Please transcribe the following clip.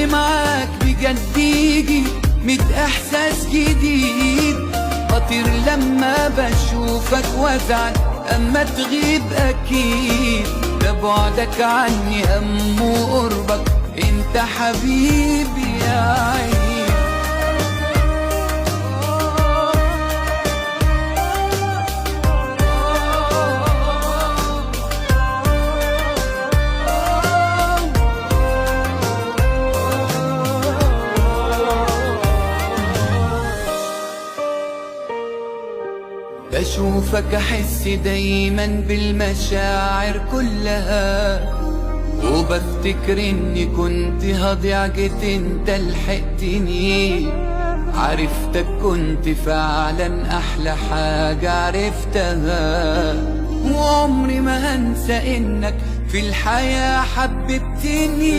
معاك بجد يجي 100 احساس جديد. بطير لما بشوفك وازعل اما تغيب اكيد. ده بعدك عني هم وقربك انت حبيبي يا عيني. بشوفك احس دايما بالمشاعر كلها، وبفتكر اني كنت هضيع جيت انت لحقتني. عرفتك كنت فعلا احلى حاجة عرفتها، وعمري ما هنسى انك في الحياة حببتني.